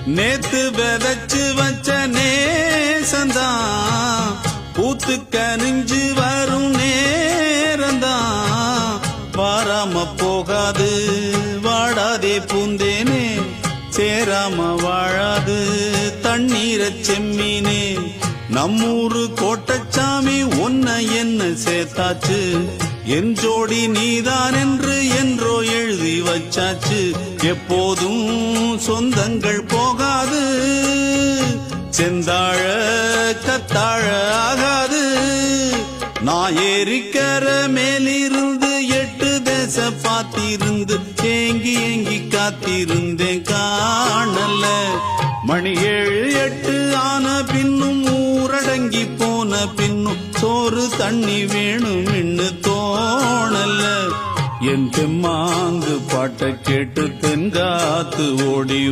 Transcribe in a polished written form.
நேத்து விதைச்சு வச்ச நேசந்தான் பூத்து கனிஞ்சு வரும் நேரந்தான் வாராம போகாது வாடாதே பூந்தேனே சேராம வாழாது தண்ணீர செம்மீனே நம்மூரு கோட்டச்சாமி ஒன்ன என்ன சேர்த்தாச்சு என் ஜோடி நீதான் என்று என்றோ எழுதி வச்சாச்சு எப்போதும் சொந்தங்கள் போகாது செந்தாழ கத்தாழ ஆகாது நான் ஏறிக்கர மேலிருந்து 8 தேச பார்த்திருந்து ஏங்கி ஏங்கி காத்திருந்தேன் காணல மணி 7 8 ஆன பின்னும் ஊரடங்கி போன பின்னும் சோறு தண்ணி வேணும் இன்னு தோணல என் தெம்மாங்கு பாட்டை கேட்டு தென்காத்து ஓடி